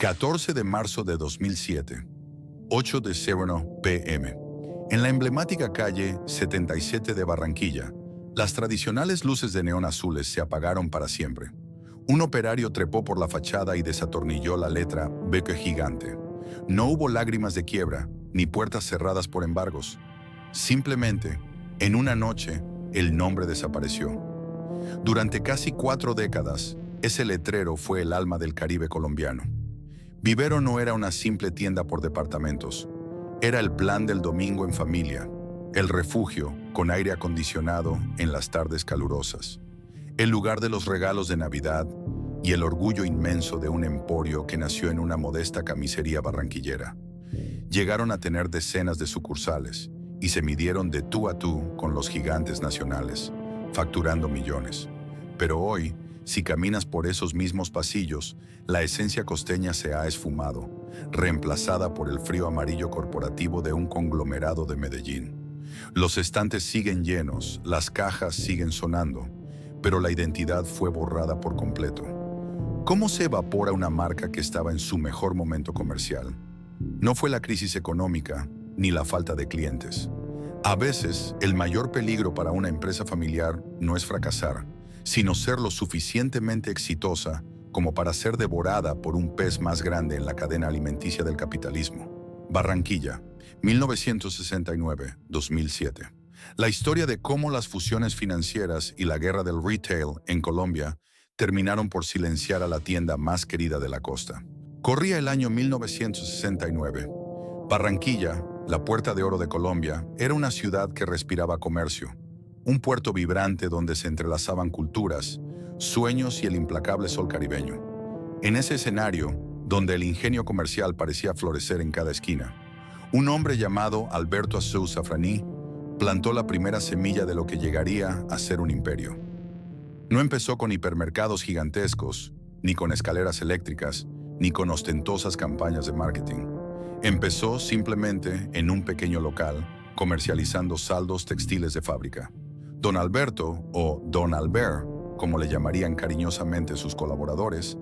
14 de marzo de 2007, 8:00 p.m. En la emblemática calle 77 de Barranquilla, las tradicionales luces de neón azules se apagaron para siempre. Un operario trepó por la fachada y desatornilló la letra BK gigante. No hubo lágrimas de quiebra, ni puertas cerradas por embargos. Simplemente, en una noche, el nombre desapareció. Durante casi 4 décadas, ese letrero fue el alma del Caribe colombiano. Vivero no era una simple tienda por departamentos. Era el plan del domingo en familia, el refugio con aire acondicionado en las tardes calurosas, el lugar de los regalos de Navidad y el orgullo inmenso de un emporio que nació en una modesta camisería barranquillera. Llegaron a tener decenas de sucursales y se midieron de tú a tú con los gigantes nacionales, facturando millones. Pero hoy, si caminas por esos mismos pasillos, la esencia costeña se ha esfumado, reemplazada por el frío amarillo corporativo de un conglomerado de Medellín. Los estantes siguen llenos, las cajas siguen sonando, pero la identidad fue borrada por completo. ¿Cómo se evapora una marca que estaba en su mejor momento comercial? No fue la crisis económica ni la falta de clientes. A veces, el mayor peligro para una empresa familiar no es fracasar, sino ser lo suficientemente exitosa como para ser devorada por un pez más grande en la cadena alimenticia del capitalismo. Barranquilla, 1969-2007. La historia de cómo las fusiones financieras y la guerra del retail en Colombia terminaron por silenciar a la tienda más querida de la costa. Corría el año 1969. Barranquilla, la puerta de oro de Colombia, era una ciudad que respiraba comercio. Un puerto vibrante donde se entrelazaban culturas, sueños y el implacable sol caribeño. En ese escenario, donde el ingenio comercial parecía florecer en cada esquina, un hombre llamado Alberto Asou Safrani plantó la primera semilla de lo que llegaría a ser un imperio. No empezó con hipermercados gigantescos, ni con escaleras eléctricas, ni con ostentosas campañas de marketing. Empezó simplemente en un pequeño local, comercializando saldos textiles de fábrica. Don Alberto, o Don Albert, como le llamarían cariñosamente sus colaboradores,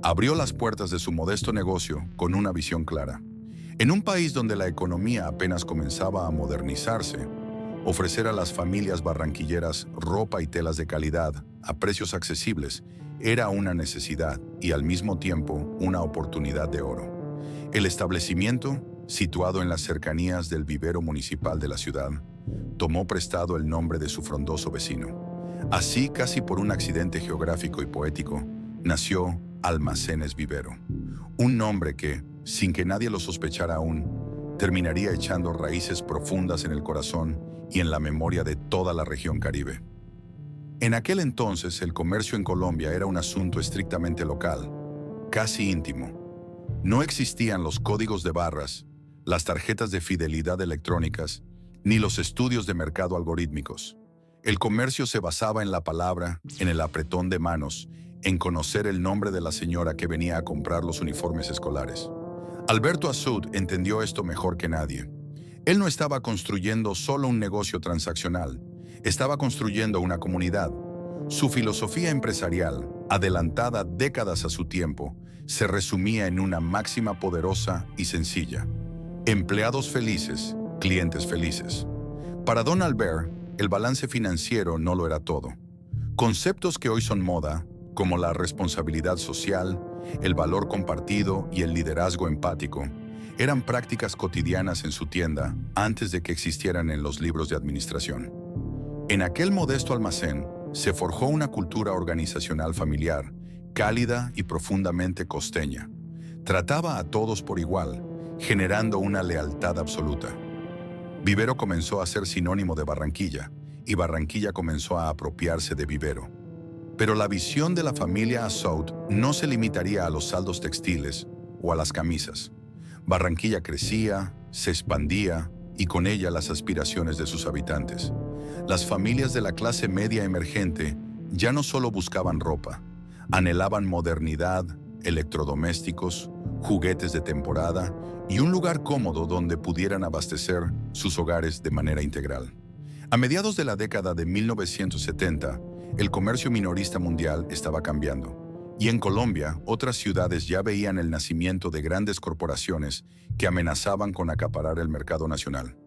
abrió las puertas de su modesto negocio con una visión clara. En un país donde la economía apenas comenzaba a modernizarse, ofrecer a las familias barranquilleras ropa y telas de calidad a precios accesibles era una necesidad y al mismo tiempo una oportunidad de oro. El establecimiento, situado en las cercanías del vivero municipal de la ciudad, tomó prestado el nombre de su frondoso vecino. Así, casi por un accidente geográfico y poético, nació Almacenes Vivero. Un nombre que, sin que nadie lo sospechara aún, terminaría echando raíces profundas en el corazón y en la memoria de toda la región Caribe. En aquel entonces, el comercio en Colombia era un asunto estrictamente local, casi íntimo. No existían los códigos de barras, las tarjetas de fidelidad electrónicas, ni los estudios de mercado algorítmicos. El comercio se basaba en la palabra, en el apretón de manos, en conocer el nombre de la señora que venía a comprar los uniformes escolares. Alberto Asou entendió esto mejor que nadie. Él no estaba construyendo solo un negocio transaccional, estaba construyendo una comunidad. Su filosofía empresarial, adelantada décadas a su tiempo, se resumía en una máxima poderosa y sencilla: empleados felices, clientes felices. Para Don Albert, el balance financiero no lo era todo. Conceptos que hoy son moda, como la responsabilidad social, el valor compartido y el liderazgo empático, eran prácticas cotidianas en su tienda antes de que existieran en los libros de administración. En aquel modesto almacén se forjó una cultura organizacional familiar, cálida y profundamente costeña. Trataba a todos por igual, generando una lealtad absoluta. Vivero comenzó a ser sinónimo de Barranquilla, y Barranquilla comenzó a apropiarse de Vivero. Pero la visión de la familia Asou no se limitaría a los saldos textiles o a las camisas. Barranquilla crecía, se expandía, y con ella las aspiraciones de sus habitantes. Las familias de la clase media emergente ya no solo buscaban ropa, anhelaban modernidad, electrodomésticos, juguetes de temporada y un lugar cómodo donde pudieran abastecer sus hogares de manera integral. A mediados de la década de 1970, el comercio minorista mundial estaba cambiando, Y en Colombia, otras ciudades ya veían el nacimiento de grandes corporaciones que amenazaban con acaparar el mercado nacional.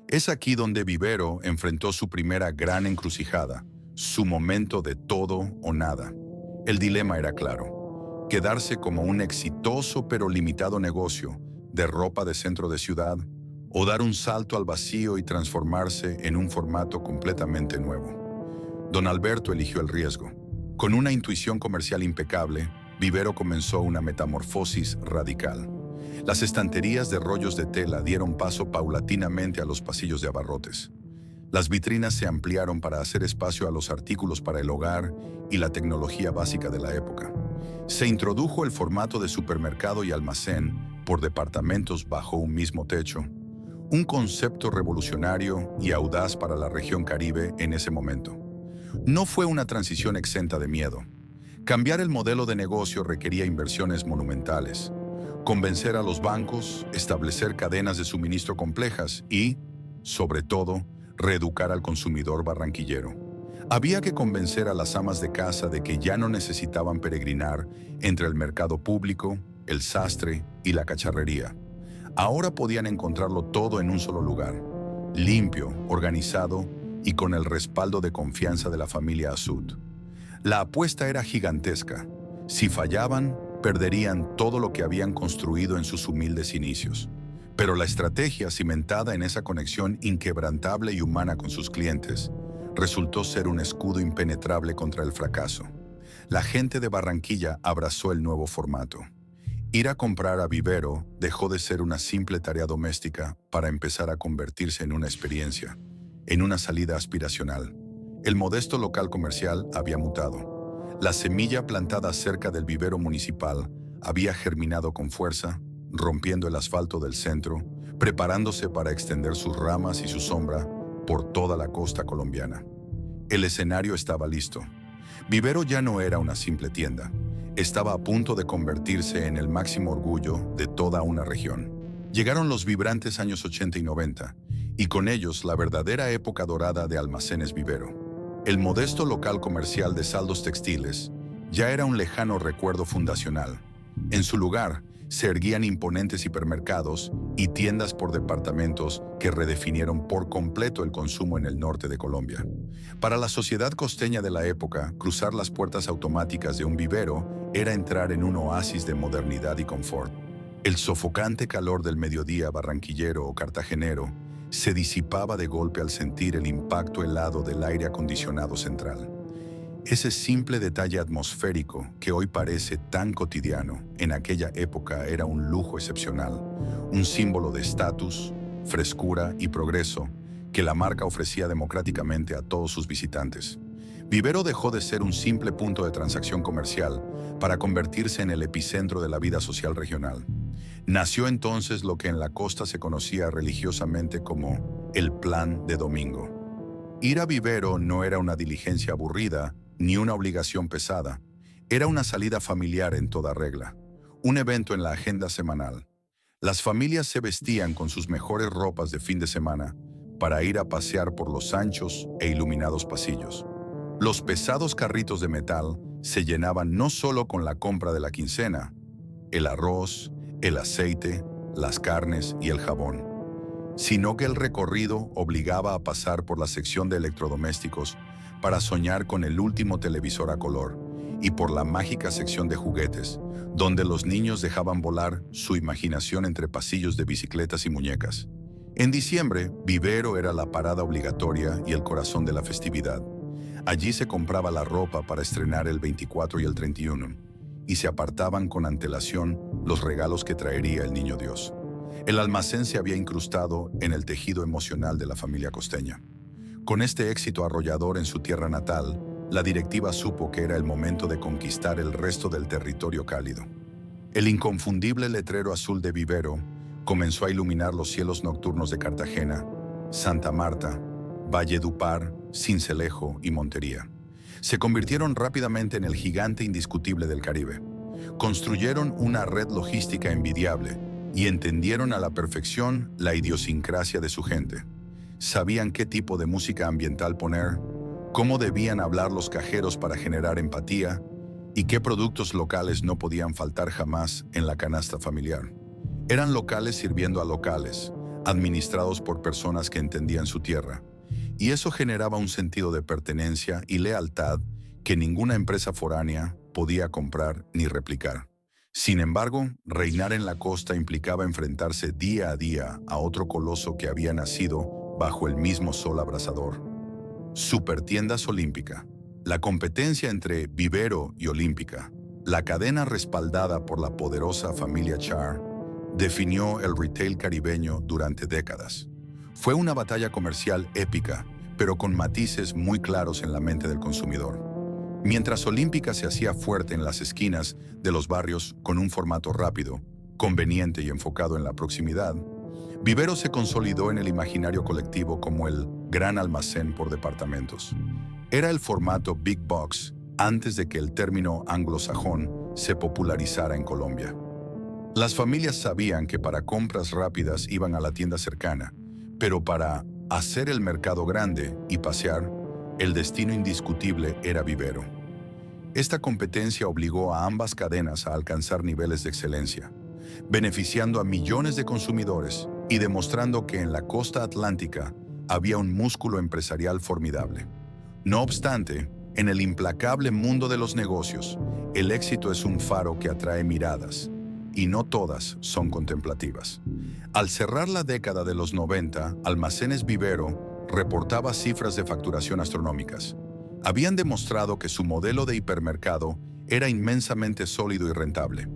Es aquí donde Vivero enfrentó su primera gran encrucijada, su momento de todo o nada. El dilema era claro: quedarse como un exitoso pero limitado negocio de ropa de centro de ciudad, o dar un salto al vacío y transformarse en un formato completamente nuevo. Don Alberto eligió el riesgo. Con una intuición comercial impecable, Vivero comenzó una metamorfosis radical. Las estanterías de rollos de tela dieron paso paulatinamente a los pasillos de abarrotes. Las vitrinas se ampliaron para hacer espacio a los artículos para el hogar y la tecnología básica de la época. Se introdujo el formato de supermercado y almacén por departamentos bajo un mismo techo, un concepto revolucionario y audaz para la región Caribe en ese momento. No fue una transición exenta de miedo. Cambiar el modelo de negocio requería inversiones monumentales, convencer a los bancos, establecer cadenas de suministro complejas y, sobre todo, reeducar al consumidor barranquillero. Había que convencer a las amas de casa de que ya no necesitaban peregrinar entre el mercado público, el sastre y la cacharrería. Ahora podían encontrarlo todo en un solo lugar, limpio, organizado y con el respaldo de confianza de la familia Asud. La apuesta era gigantesca. Si fallaban, perderían todo lo que habían construido en sus humildes inicios. Pero la estrategia, cimentada en esa conexión inquebrantable y humana con sus clientes, resultó ser un escudo impenetrable contra el fracaso. La gente de Barranquilla abrazó el nuevo formato. Ir a comprar a Vivero dejó de ser una simple tarea doméstica para empezar a convertirse en una experiencia, en una salida aspiracional. El modesto local comercial había mutado. La semilla plantada cerca del vivero municipal había germinado con fuerza, rompiendo el asfalto del centro, preparándose para extender sus ramas y su sombra por toda la costa colombiana. El escenario estaba listo. Vivero ya no era una simple tienda. Estaba a punto de convertirse en el máximo orgullo de toda una región. Llegaron los vibrantes años 80 y 90, y con ellos la verdadera época dorada de Almacenes Vivero. El modesto local comercial de saldos textiles ya era un lejano recuerdo fundacional. En su lugar, se erguían imponentes hipermercados y tiendas por departamentos que redefinieron por completo el consumo en el norte de Colombia. Para la sociedad costeña de la época, cruzar las puertas automáticas de un vivero era entrar en un oasis de modernidad y confort. El sofocante calor del mediodía barranquillero o cartagenero se disipaba de golpe al sentir el impacto helado del aire acondicionado central. Ese simple detalle atmosférico que hoy parece tan cotidiano, en aquella época era un lujo excepcional, un símbolo de estatus, frescura y progreso que la marca ofrecía democráticamente a todos sus visitantes. Vivero dejó de ser un simple punto de transacción comercial para convertirse en el epicentro de la vida social regional. Nació entonces lo que en la costa se conocía religiosamente como el Plan de Domingo. Ir a Vivero no era una diligencia aburrida ni una obligación pesada. Era una salida familiar en toda regla, un evento en la agenda semanal. Las familias se vestían con sus mejores ropas de fin de semana para ir a pasear por los anchos e iluminados pasillos. Los pesados carritos de metal se llenaban no solo con la compra de la quincena, el arroz, el aceite, las carnes y el jabón, sino que el recorrido obligaba a pasar por la sección de electrodomésticos para soñar con el último televisor a color y por la mágica sección de juguetes, donde los niños dejaban volar su imaginación entre pasillos de bicicletas y muñecas. En diciembre, Vivero era la parada obligatoria y el corazón de la festividad. Allí se compraba la ropa para estrenar el 24 y el 31, y se apartaban con antelación los regalos que traería el Niño Dios. El almacén se había incrustado en el tejido emocional de la familia costeña. Con este éxito arrollador en su tierra natal, la directiva supo que era el momento de conquistar el resto del territorio cálido. El inconfundible letrero azul de Vivero comenzó a iluminar los cielos nocturnos de Cartagena, Santa Marta, Valledupar, Sincelejo y Montería. Se convirtieron rápidamente en el gigante indiscutible del Caribe. Construyeron una red logística envidiable y entendieron a la perfección la idiosincrasia de su gente. Sabían qué tipo de música ambiental poner, cómo debían hablar los cajeros para generar empatía ¿Y qué productos locales no podían faltar jamás en la canasta familiar? Eran locales sirviendo a locales, administrados por personas que entendían su tierra. Y eso generaba un sentido de pertenencia y lealtad que ninguna empresa foránea podía comprar ni replicar. Sin embargo, reinar en la costa implicaba enfrentarse día a día a otro coloso que había nacido bajo el mismo sol abrasador. Supertiendas Olímpica. La competencia entre Vivero y Olímpica, la cadena respaldada por la poderosa familia Char, definió el retail caribeño durante décadas. Fue una batalla comercial épica, pero con matices muy claros en la mente del consumidor. Mientras Olímpica se hacía fuerte en las esquinas de los barrios con un formato rápido, conveniente y enfocado en la proximidad, Vivero se consolidó en el imaginario colectivo como el gran almacén por departamentos. Era el formato Big Box antes de que el término anglosajón se popularizara en Colombia. Las familias sabían que para compras rápidas iban a la tienda cercana, pero para hacer el mercado grande y pasear, el destino indiscutible era Vivero. Esta competencia obligó a ambas cadenas a alcanzar niveles de excelencia, beneficiando a millones de consumidores y demostrando que en la costa atlántica había un músculo empresarial formidable. No obstante, en el implacable mundo de los negocios, el éxito es un faro que atrae miradas, y no todas son contemplativas. Al cerrar la década de los 90, Almacenes Vivero reportaba cifras de facturación astronómicas. Habían demostrado que su modelo de hipermercado era inmensamente sólido y rentable.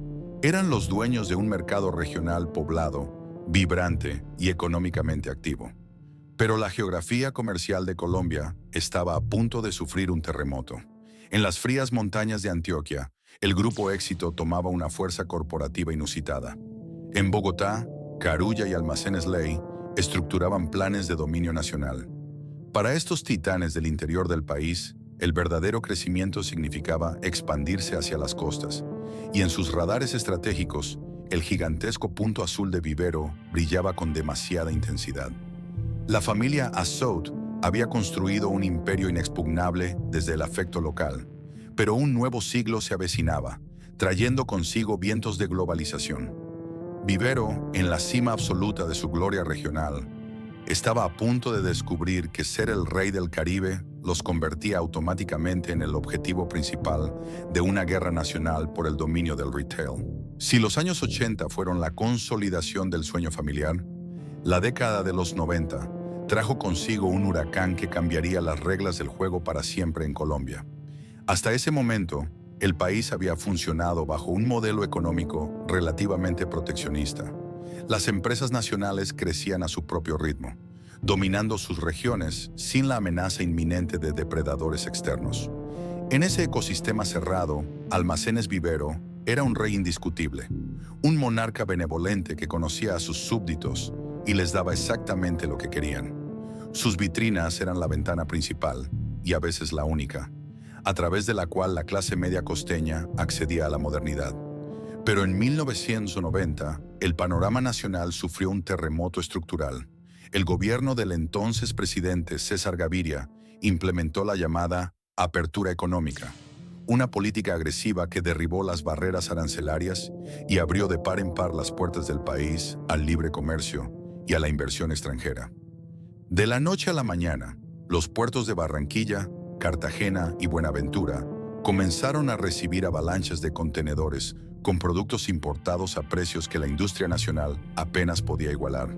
Eran los dueños de un mercado regional poblado, vibrante y económicamente activo. Pero la geografía comercial de Colombia estaba a punto de sufrir un terremoto. En las frías montañas de Antioquia, el Grupo Éxito tomaba una fuerza corporativa inusitada. En Bogotá, Carulla y Almacenes Ley estructuraban planes de dominio nacional. Para estos titanes del interior del país, el verdadero crecimiento significaba expandirse hacia las costas, y en sus radares estratégicos, el gigantesco punto azul de Vivero brillaba con demasiada intensidad. La familia Assaut había construido un imperio inexpugnable desde el afecto local, pero un nuevo siglo se avecinaba, trayendo consigo vientos de globalización. Vivero, en la cima absoluta de su gloria regional, estaba a punto de descubrir que ser el rey del Caribe los convertía automáticamente en el objetivo principal de una guerra nacional por el dominio del retail. Si los años 80 fueron la consolidación del sueño familiar, la década de los 90 trajo consigo un huracán que cambiaría las reglas del juego para siempre en Colombia. Hasta ese momento, el país había funcionado bajo un modelo económico relativamente proteccionista. Las empresas nacionales crecían a su propio ritmo, dominando sus regiones sin la amenaza inminente de depredadores externos. En ese ecosistema cerrado, Almacenes Vivero era un rey indiscutible, un monarca benevolente que conocía a sus súbditos y les daba exactamente lo que querían. Sus vitrinas eran la ventana principal, y a veces la única, a través de la cual la clase media costeña accedía a la modernidad. Pero en 1990, el panorama nacional sufrió un terremoto estructural. El gobierno del entonces presidente César Gaviria implementó la llamada apertura económica, una política agresiva que derribó las barreras arancelarias y abrió de par en par las puertas del país al libre comercio y a la inversión extranjera. De la noche a la mañana, los puertos de Barranquilla, Cartagena y Buenaventura comenzaron a recibir avalanchas de contenedores con productos importados a precios que la industria nacional apenas podía igualar.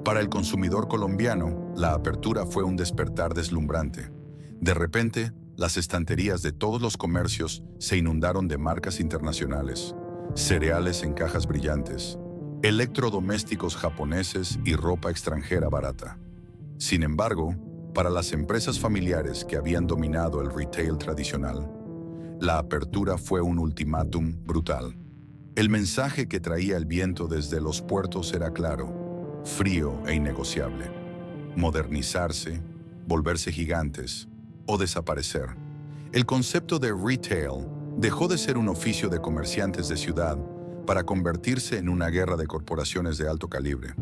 Para el consumidor colombiano, la apertura fue un despertar deslumbrante. De repente, las estanterías de todos los comercios se inundaron de marcas internacionales, cereales en cajas brillantes, electrodomésticos japoneses y ropa extranjera barata. Sin embargo, para las empresas familiares que habían dominado el retail tradicional, la apertura fue un ultimátum brutal. El mensaje que traía el viento desde los puertos era claro, frío e innegociable. Modernizarse, volverse gigantes o desaparecer. El concepto de retail dejó de ser un oficio de comerciantes de ciudad para convertirse en una guerra de corporaciones de alto calibre.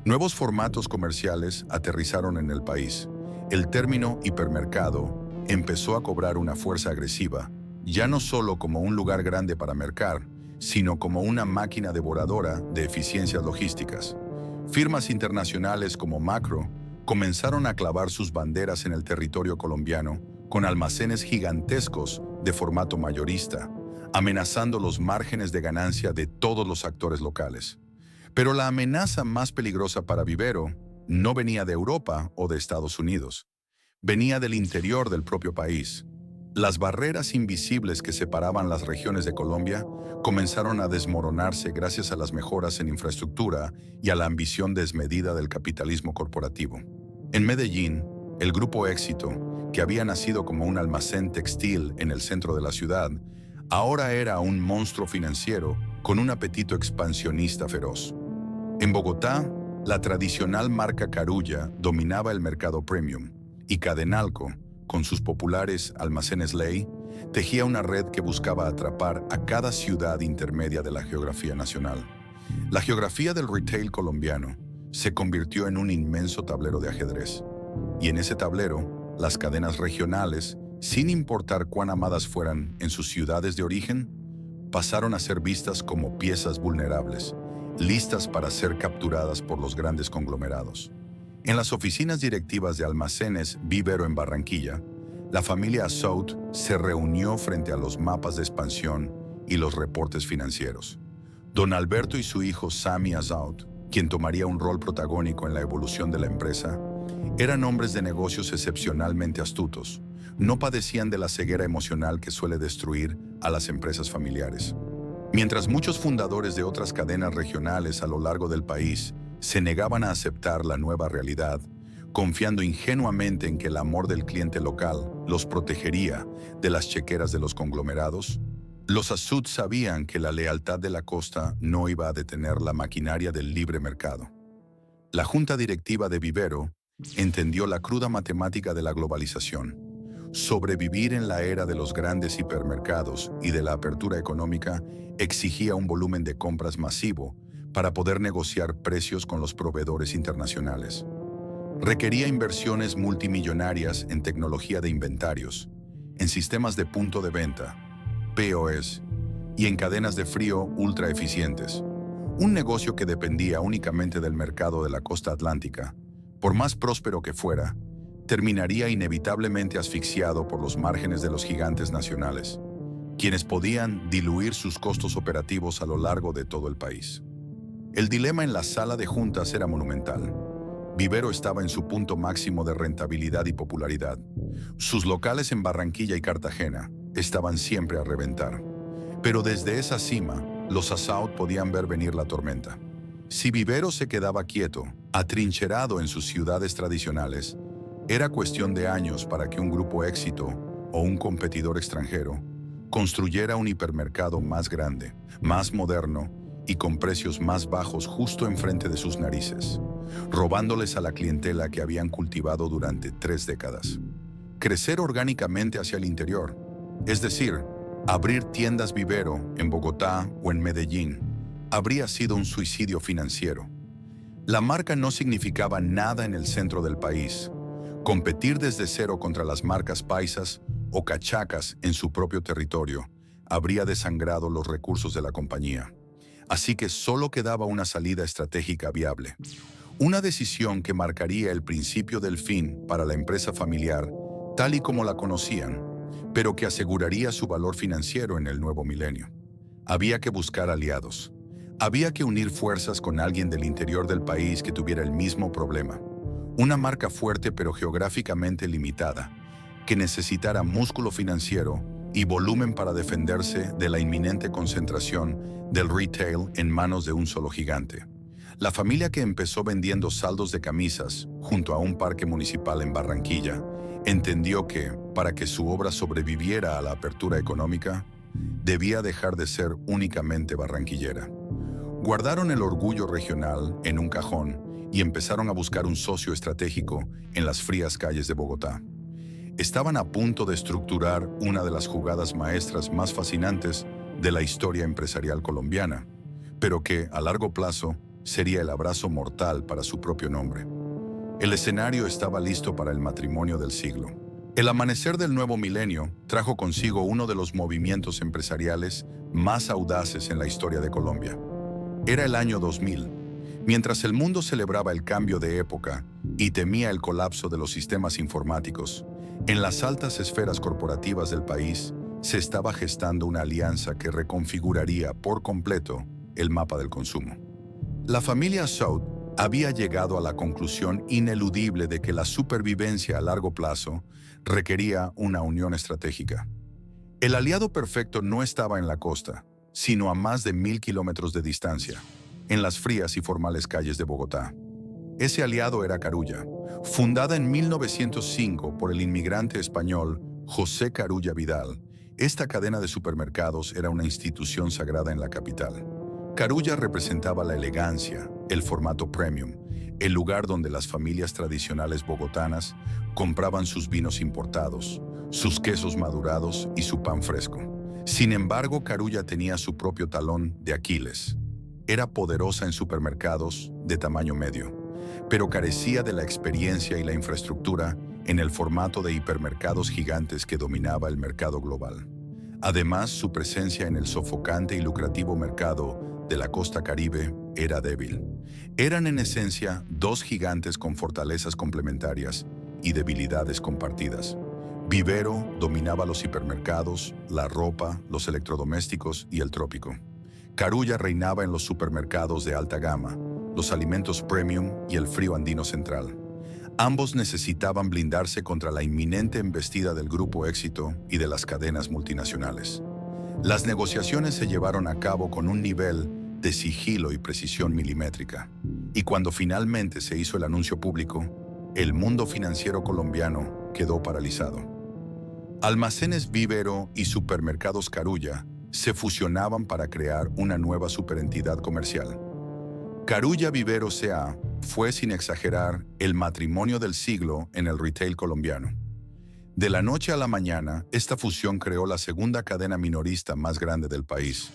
Nuevos formatos comerciales aterrizaron en el país. El término hipermercado empezó a cobrar una fuerza agresiva, ya no solo como un lugar grande para mercar, sino como una máquina devoradora de eficiencias logísticas. Firmas internacionales como Macro comenzaron a clavar sus banderas en el territorio colombiano con almacenes gigantescos de formato mayorista, amenazando los márgenes de ganancia de todos los actores locales. Pero la amenaza más peligrosa para Vivero no venía de Europa o de Estados Unidos. Venía del interior del propio país. Las barreras invisibles que separaban las regiones de Colombia comenzaron a desmoronarse gracias a las mejoras en infraestructura y a la ambición desmedida del capitalismo corporativo. En Medellín, el Grupo Éxito, que había nacido como un almacén textil en el centro de la ciudad, ahora era un monstruo financiero con un apetito expansionista feroz. En Bogotá, la tradicional marca Carulla dominaba el mercado premium y Cadenalco, con sus populares almacenes Ley, tejía una red que buscaba atrapar a cada ciudad intermedia de la geografía nacional. La geografía del retail colombiano se convirtió en un inmenso tablero de ajedrez. Y en ese tablero, las cadenas regionales, sin importar cuán amadas fueran en sus ciudades de origen, pasaron a ser vistas como piezas vulnerables, listas para ser capturadas por los grandes conglomerados. En las oficinas directivas de almacenes Vivero en Barranquilla, la familia Assaut se reunió frente a los mapas de expansión y los reportes financieros. Don Alberto y su hijo Sami Assaut, quien tomaría un rol protagónico en la evolución de la empresa, eran hombres de negocios excepcionalmente astutos. No padecían de la ceguera emocional que suele destruir a las empresas familiares. Mientras muchos fundadores de otras cadenas regionales a lo largo del país se negaban a aceptar la nueva realidad, confiando ingenuamente en que el amor del cliente local los protegería de las chequeras de los conglomerados, los Assaut sabían que la lealtad de la costa no iba a detener la maquinaria del libre mercado. La junta directiva de Vivero entendió la cruda matemática de la globalización. Sobrevivir en la era de los grandes hipermercados y de la apertura económica exigía un volumen de compras masivo para poder negociar precios con los proveedores internacionales. Requería inversiones multimillonarias en tecnología de inventarios, en sistemas de punto de venta, POS, y en cadenas de frío ultra eficientes. Un negocio que dependía únicamente del mercado de la costa atlántica, por más próspero que fuera, terminaría inevitablemente asfixiado por los márgenes de los gigantes nacionales, quienes podían diluir sus costos operativos a lo largo de todo el país. El dilema en la sala de juntas era monumental. Vivero estaba en su punto máximo de rentabilidad y popularidad. Sus locales en Barranquilla y Cartagena estaban siempre a reventar. Pero desde esa cima, los Assaut podían ver venir la tormenta. Si Vivero se quedaba quieto, atrincherado en sus ciudades tradicionales, era cuestión de años para que un grupo Éxito o un competidor extranjero construyera un hipermercado más grande, más moderno y con precios más bajos justo enfrente de sus narices, robándoles a la clientela que habían cultivado durante 3 décadas. Crecer orgánicamente hacia el interior, es decir, abrir tiendas Vivero en Bogotá o en Medellín, habría sido un suicidio financiero. La marca no significaba nada en el centro del país. Competir desde cero contra las marcas paisas o cachacas en su propio territorio habría desangrado los recursos de la compañía. Así que solo quedaba una salida estratégica viable. Una decisión que marcaría el principio del fin para la empresa familiar, tal y como la conocían, pero que aseguraría su valor financiero en el nuevo milenio. Había que buscar aliados. Había que unir fuerzas con alguien del interior del país que tuviera el mismo problema. Una marca fuerte pero geográficamente limitada, que necesitara músculo financiero y volumen para defenderse de la inminente concentración del retail en manos de un solo gigante. La familia, que empezó vendiendo saldos de camisas junto a un parque municipal en Barranquilla, entendió que, para que su obra sobreviviera a la apertura económica, debía dejar de ser únicamente barranquillera. Guardaron el orgullo regional en un cajón y empezaron a buscar un socio estratégico en las frías calles de Bogotá. Estaban a punto de estructurar una de las jugadas maestras más fascinantes de la historia empresarial colombiana, pero que, a largo plazo, sería el abrazo mortal para su propio nombre. El escenario estaba listo para el matrimonio del siglo. El amanecer del nuevo milenio trajo consigo uno de los movimientos empresariales más audaces en la historia de Colombia. Era el año 2000, mientras el mundo celebraba el cambio de época y temía el colapso de los sistemas informáticos. En las altas esferas corporativas del país se estaba gestando una alianza que reconfiguraría por completo el mapa del consumo. La familia South había llegado a la conclusión ineludible de que la supervivencia a largo plazo requería una unión estratégica. El aliado perfecto no estaba en la costa, sino a más de 1000 kilómetros de distancia, en las frías y formales calles de Bogotá. Ese aliado era Carulla, fundada en 1905 por el inmigrante español José Carulla Vidal. Esta cadena de supermercados era una institución sagrada en la capital. Carulla representaba la elegancia, el formato premium, el lugar donde las familias tradicionales bogotanas compraban sus vinos importados, sus quesos madurados y su pan fresco. Sin embargo, Carulla tenía su propio talón de Aquiles. Era poderosa en supermercados de tamaño medio, pero carecía de la experiencia y la infraestructura en el formato de hipermercados gigantes que dominaba el mercado global. Además, su presencia en el sofocante y lucrativo mercado de la costa Caribe era débil. Eran en esencia dos gigantes con fortalezas complementarias y debilidades compartidas. Vivero dominaba los hipermercados, la ropa, los electrodomésticos y el trópico. Carulla reinaba en los supermercados de alta gama, los alimentos premium y el frío andino central. Ambos necesitaban blindarse contra la inminente embestida del Grupo Éxito y de las cadenas multinacionales. Las negociaciones se llevaron a cabo con un nivel de sigilo y precisión milimétrica. Y cuando finalmente se hizo el anuncio público, el mundo financiero colombiano quedó paralizado. Almacenes Vivero y supermercados Carulla se fusionaban para crear una nueva superentidad comercial. Carulla Vivero S.A. fue, sin exagerar, el matrimonio del siglo en el retail colombiano. De la noche a la mañana, esta fusión creó la segunda cadena minorista más grande del país.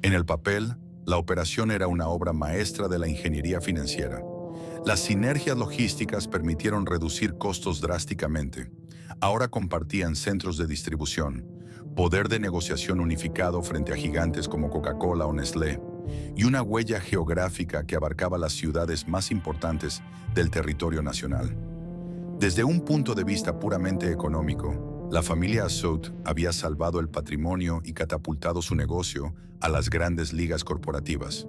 En el papel, la operación era una obra maestra de la ingeniería financiera. Las sinergias logísticas permitieron reducir costos drásticamente. Ahora compartían centros de distribución, poder de negociación unificado frente a gigantes como Coca-Cola o Nestlé, y una huella geográfica que abarcaba las ciudades más importantes del territorio nacional. Desde un punto de vista puramente económico, la familia South había salvado el patrimonio y catapultado su negocio a las grandes ligas corporativas.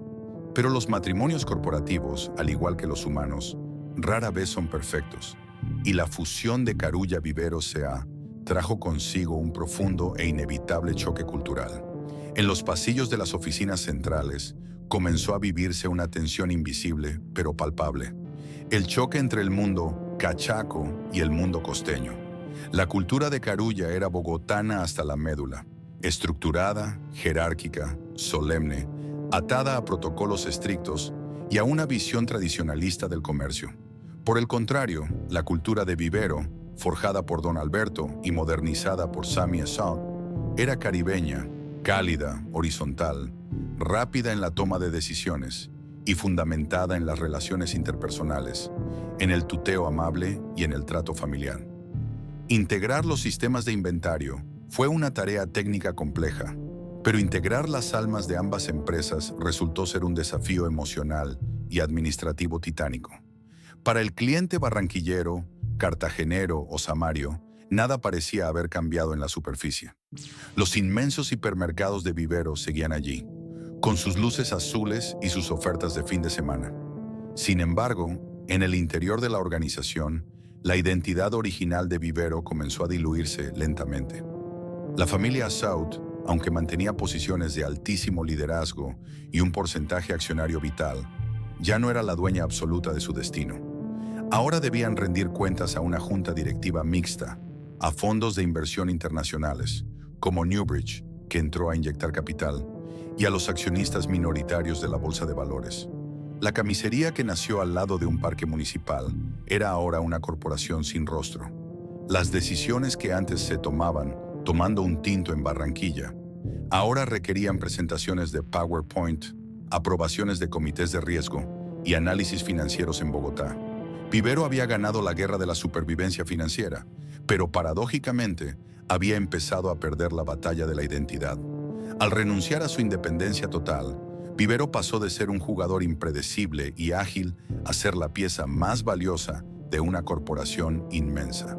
Pero los matrimonios corporativos, al igual que los humanos, rara vez son perfectos, y la fusión de Carulla Vivero S.A. trajo consigo un profundo e inevitable choque cultural. En los pasillos de las oficinas centrales comenzó a vivirse una tensión invisible pero palpable. El choque entre el mundo cachaco y el mundo costeño. La cultura de Carulla era bogotana hasta la médula, estructurada, jerárquica, solemne, atada a protocolos estrictos y a una visión tradicionalista del comercio. Por el contrario, la cultura de Vivero, forjada por Don Alberto y modernizada por Sami Assaud, era caribeña, cálida, horizontal, rápida en la toma de decisiones y fundamentada en las relaciones interpersonales, en el tuteo amable y en el trato familiar. Integrar los sistemas de inventario fue una tarea técnica compleja, pero integrar las almas de ambas empresas resultó ser un desafío emocional y administrativo titánico. Para el cliente barranquillero, cartagenero o samario, nada parecía haber cambiado en la superficie. Los inmensos hipermercados de Vivero seguían allí, con sus luces azules y sus ofertas de fin de semana. Sin embargo, en el interior de la organización, la identidad original de Vivero comenzó a diluirse lentamente. La familia South, aunque mantenía posiciones de altísimo liderazgo y un porcentaje accionario vital, ya no era la dueña absoluta de su destino. Ahora debían rendir cuentas a una junta directiva mixta, a fondos de inversión internacionales, como Newbridge, que entró a inyectar capital, y a los accionistas minoritarios de la Bolsa de Valores. La camisería que nació al lado de un parque municipal era ahora una corporación sin rostro. Las decisiones que antes se tomaban tomando un tinto en Barranquilla, ahora requerían presentaciones de PowerPoint, aprobaciones de comités de riesgo y análisis financieros en Bogotá. Vivero había ganado la guerra de la supervivencia financiera, pero paradójicamente había empezado a perder la batalla de la identidad. Al renunciar a su independencia total, Vivero pasó de ser un jugador impredecible y ágil a ser la pieza más valiosa de una corporación inmensa.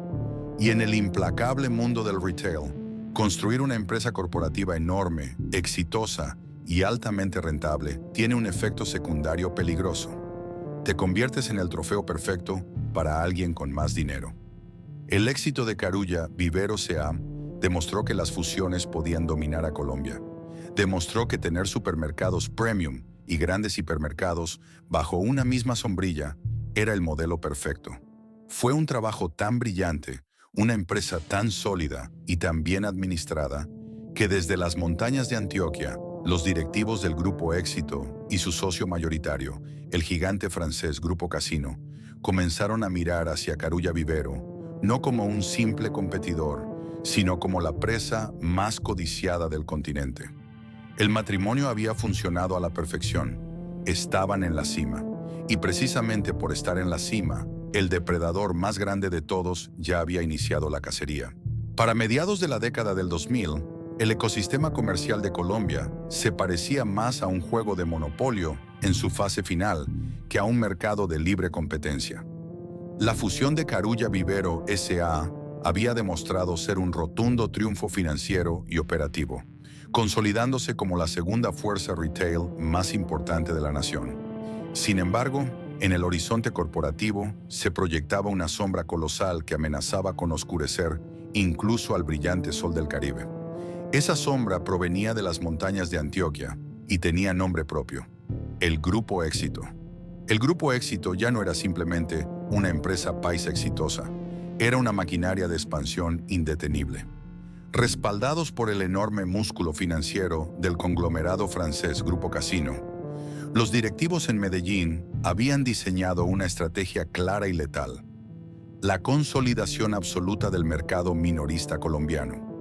Y en el implacable mundo del retail, construir una empresa corporativa enorme, exitosa y altamente rentable tiene un efecto secundario peligroso. Te conviertes en el trofeo perfecto para alguien con más dinero. El éxito de Carulla Vivero S.A. demostró que las fusiones podían dominar a Colombia. Demostró que tener supermercados premium y grandes hipermercados bajo una misma sombrilla era el modelo perfecto. Fue un trabajo tan brillante, una empresa tan sólida y tan bien administrada, que desde las montañas de Antioquia, los directivos del Grupo Éxito y su socio mayoritario, el gigante francés Grupo Casino, comenzaron a mirar hacia Carulla Vivero, no como un simple competidor, sino como la presa más codiciada del continente. El matrimonio había funcionado a la perfección, estaban en la cima, y precisamente por estar en la cima, el depredador más grande de todos ya había iniciado la cacería. Para mediados de la década del 2000, el ecosistema comercial de Colombia se parecía más a un juego de monopolio en su fase final que a un mercado de libre competencia. La fusión de Carulla Vivero S.A. había demostrado ser un rotundo triunfo financiero y operativo, consolidándose como la segunda fuerza retail más importante de la nación. Sin embargo, en el horizonte corporativo se proyectaba una sombra colosal que amenazaba con oscurecer incluso al brillante sol del Caribe. Esa sombra provenía de las montañas de Antioquia y tenía nombre propio: el Grupo Éxito. El Grupo Éxito ya no era simplemente una empresa paisa exitosa, era una maquinaria de expansión indetenible. Respaldados por el enorme músculo financiero del conglomerado francés Grupo Casino, los directivos en Medellín habían diseñado una estrategia clara y letal: la consolidación absoluta del mercado minorista colombiano.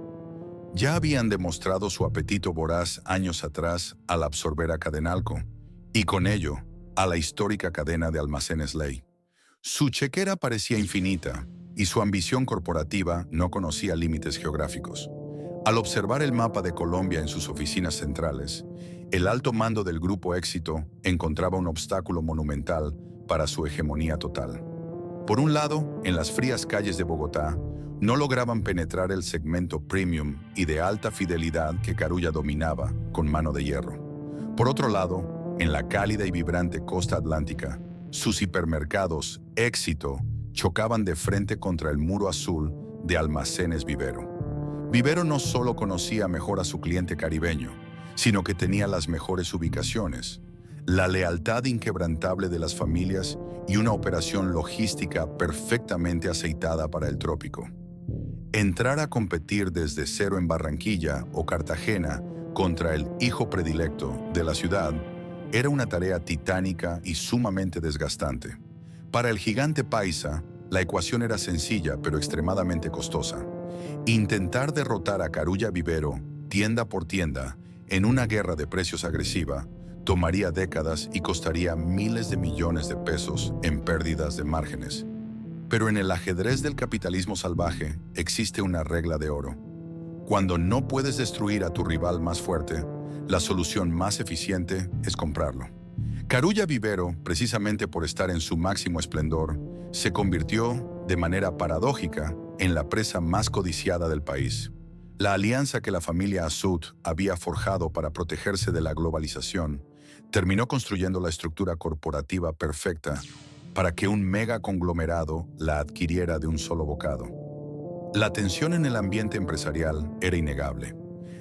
Ya habían demostrado su apetito voraz años atrás al absorber a Cadenalco, y con ello, a la histórica cadena de almacenes Ley. Su chequera parecía infinita, y su ambición corporativa no conocía límites geográficos. Al observar el mapa de Colombia en sus oficinas centrales, el alto mando del Grupo Éxito encontraba un obstáculo monumental para su hegemonía total. Por un lado, en las frías calles de Bogotá, no lograban penetrar el segmento premium y de alta fidelidad que Carulla dominaba con mano de hierro. Por otro lado, en la cálida y vibrante costa atlántica, sus hipermercados Éxito chocaban de frente contra el muro azul de Almacenes Vivero. Vivero no solo conocía mejor a su cliente caribeño, sino que tenía las mejores ubicaciones, la lealtad inquebrantable de las familias y una operación logística perfectamente aceitada para el trópico. Entrar a competir desde cero en Barranquilla o Cartagena contra el hijo predilecto de la ciudad era una tarea titánica y sumamente desgastante. Para el gigante paisa, la ecuación era sencilla pero extremadamente costosa: intentar derrotar a Carulla Vivero, tienda por tienda, en una guerra de precios agresiva, tomaría décadas y costaría miles de millones de pesos en pérdidas de márgenes. Pero en el ajedrez del capitalismo salvaje existe una regla de oro: cuando no puedes destruir a tu rival más fuerte, la solución más eficiente es comprarlo. Carulla Vivero, precisamente por estar en su máximo esplendor, se convirtió, de manera paradójica, en la presa más codiciada del país. La alianza que la familia Asud había forjado para protegerse de la globalización terminó construyendo la estructura corporativa perfecta para que un mega conglomerado la adquiriera de un solo bocado. La tensión en el ambiente empresarial era innegable.